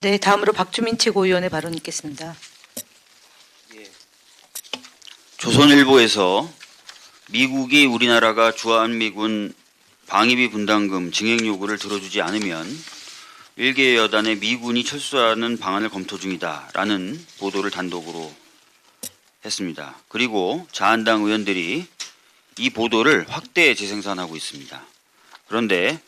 네, 다음으로 박주민 최고위원의 발언 있겠습니다. 조선일보에서 미국이 우리나라가 주한미군 방위비 분담금 증액 요구를 들어주지 않으면 일개 여단의 미군이 철수하는 방안을 검토 중이다라는 보도를 단독으로 했습니다. 그리고 자한당 의원들이 이 보도를 확대 재생산하고 있습니다. 그런데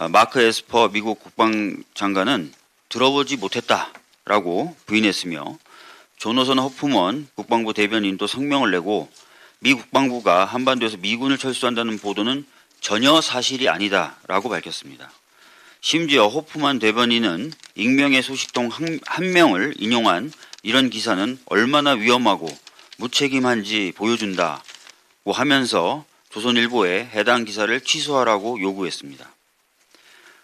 마크 에스퍼 미국 국방장관은 들어보지 못했다라고 부인했으며 조너선 허프먼 국방부 대변인도 성명을 내고 미 국방부가 한반도에서 미군을 철수한다는 보도는 전혀 사실이 아니다라고 밝혔습니다. 심지어 호프만 대변인은 익명의 소식통 한 명을 인용한 이런 기사는 얼마나 위험하고 무책임한지 보여준다고 하면서 조선일보에 해당 기사를 취소하라고 요구했습니다.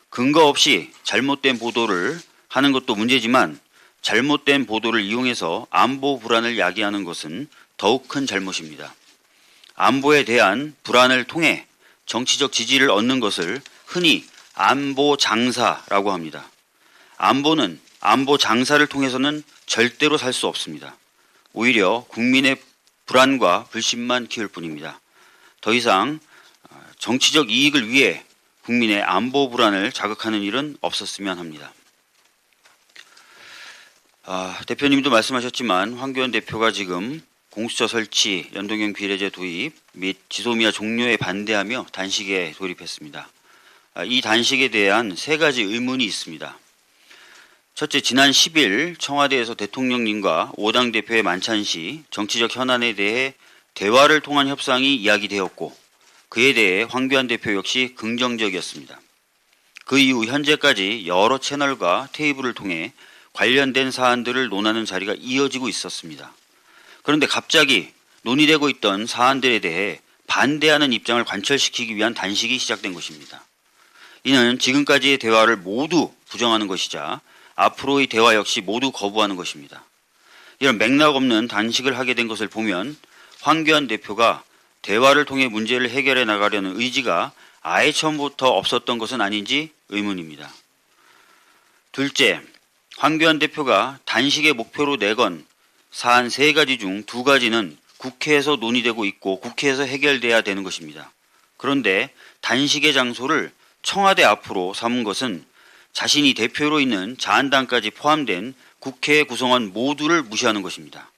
근거 없이 잘못된 보도를 하는 것도 문제지만 잘못된 보도를 이용해서 안보 불안을 야기하는 것은 더욱 큰 잘못입니다. 안보에 대한 불안을 통해 정치적 지지를 얻는 것을 흔히 안보 장사라고 합니다. 안보는 안보 장사를 통해서는 절대로 살 수 없습니다. 오히려 국민의 불안과 불신만 키울 뿐입니다. 더 이상 정치적 이익을 위해 국민의 안보 불안을 자극하는 일은 없었으면 합니다. 대표님도 말씀하셨지만 황교안 대표가 지금 공수처 설치, 연동형 비례제 도입 및 지소미아 종료에 반대하며 단식에 돌입했습니다. 이 단식에 대한 세 가지 의문이 있습니다. 첫째, 지난 10일 청와대에서 대통령님과 5당 대표의 만찬 시 정치적 현안에 대해 대화를 통한 협상이 이야기되었고 그에 대해 황교안 대표 역시 긍정적이었습니다. 그 이후 현재까지 여러 채널과 테이블을 통해 관련된 사안들을 논하는 자리가 이어지고 있었습니다. 그런데 갑자기 논의되고 있던 사안들에 대해 반대하는 입장을 관철시키기 위한 단식이 시작된 것입니다. 이는 지금까지의 대화를 모두 부정하는 것이자 앞으로의 대화 역시 모두 거부하는 것입니다. 이런 맥락 없는 단식을 하게 된 것을 보면 황교안 대표가 대화를 통해 문제를 해결해 나가려는 의지가 아예 처음부터 없었던 것은 아닌지 의문입니다. 둘째, 황교안 대표가 단식의 목표로 내건 사안 3가지 중 2가지는 국회에서 논의되고 있고 국회에서 해결돼야 되는 것입니다. 그런데 단식의 장소를 청와대 앞으로 삼은 것은 자신이 대표로 있는 자한당까지 포함된 국회 구성원 모두를 무시하는 것입니다.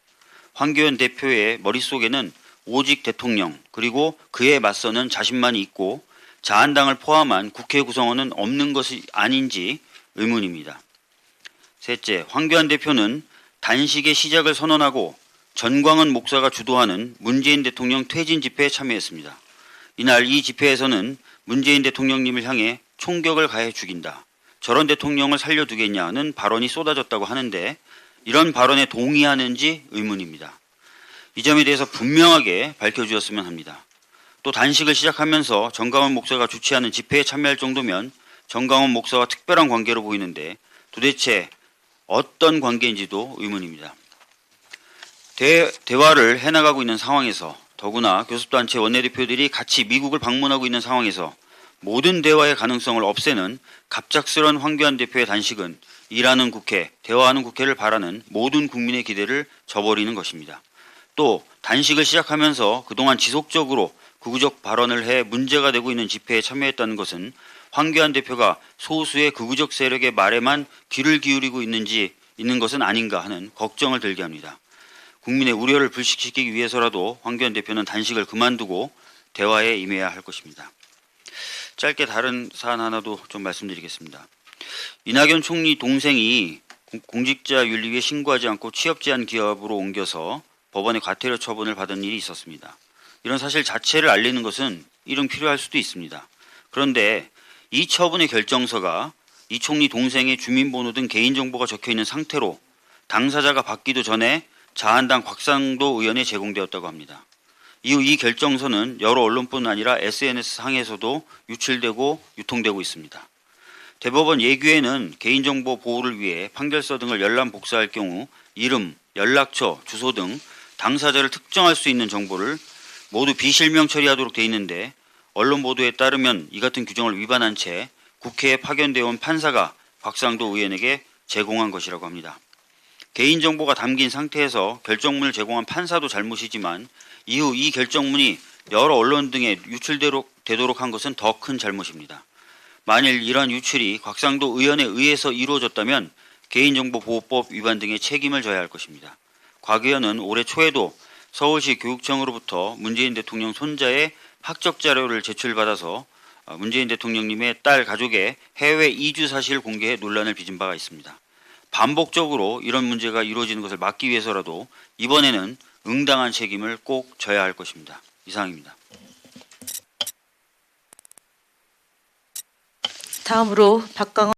황교안 대표의 머릿속에는 오직 대통령 그리고 그에 맞서는 자신만이 있고 자한당을 포함한 국회 구성원은 없는 것이 아닌지 의문입니다. 셋째, 황교안 대표는 단식의 시작을 선언하고 전광훈 목사가 주도하는 문재인 대통령 퇴진 집회에 참여했습니다. 이날 이 집회에서는 문재인 대통령님을 향해 총격을 가해 죽인다. 저런 대통령을 살려두겠냐는 발언이 쏟아졌다고 하는데 이런 발언에 동의하는지 의문입니다. 이 점에 대해서 분명하게 밝혀주었으면 합니다. 또 단식을 시작하면서 전광훈 목사가 주최하는 집회에 참여할 정도면 전광훈 목사와 특별한 관계로 보이는데 도대체 어떤 관계인지도 의문입니다. 대화를 해나가고 있는 상황에서 더구나 교섭단체 원내대표들이 같이 미국을 방문하고 있는 상황에서 모든 대화의 가능성을 없애는 갑작스런 황교안 대표의 단식은 일하는 국회, 대화하는 국회를 바라는 모든 국민의 기대를 저버리는 것입니다. 또 단식을 시작하면서 그동안 지속적으로 극우적 발언을 해 문제가 되고 있는 집회에 참여했다는 것은 황교안 대표가 소수의 극우적 세력의 말에만 귀를 기울이고 있는 것은 아닌가 하는 걱정을 들게 합니다. 국민의 우려를 불식시키기 위해서라도 황교안 대표는 단식을 그만두고 대화에 임해야 할 것입니다. 짧게 다른 사안 하나도 좀 말씀드리겠습니다. 이낙연 총리 동생이 공직자윤리위에 신고하지 않고 취업 제한 기업으로 옮겨서 법원의 과태료 처분을 받은 일이 있었습니다. 이런 사실 자체를 알리는 것은 이름 필요할 수도 있습니다. 그런데 이 처분의 결정서가 이 총리 동생의 주민번호 등 개인정보가 적혀있는 상태로 당사자가 받기도 전에 자한당 곽상도 의원에 제공되었다고 합니다. 이후 이 결정서는 여러 언론뿐 아니라 SNS상에서도 유출되고 유통되고 있습니다. 대법원 예규에는 개인정보 보호를 위해 판결서 등을 열람 복사할 경우 이름, 연락처, 주소 등 당사자를 특정할 수 있는 정보를 모두 비실명 처리하도록 돼 있는데 언론 보도에 따르면 이 같은 규정을 위반한 채 국회에 파견되어 온 판사가 곽상도 의원에게 제공한 것이라고 합니다. 개인정보가 담긴 상태에서 결정문을 제공한 판사도 잘못이지만 이후 이 결정문이 여러 언론 등에 유출되도록 한 것은 더 큰 잘못입니다. 만일 이러한 유출이 곽상도 의원에 의해서 이루어졌다면 개인정보보호법 위반 등의 책임을 져야 할 것입니다. 곽 의원은 올해 초에도 서울시 교육청으로부터 문재인 대통령 손자의 학적 자료를 제출받아서 문재인 대통령님의 딸 가족의 해외 이주 사실을 공개해 논란을 빚은 바가 있습니다. 반복적으로 이런 문제가 이루어지는 것을 막기 위해서라도 이번에는 응당한 책임을 꼭 져야 할 것입니다. 이상입니다. 다음으로 박강원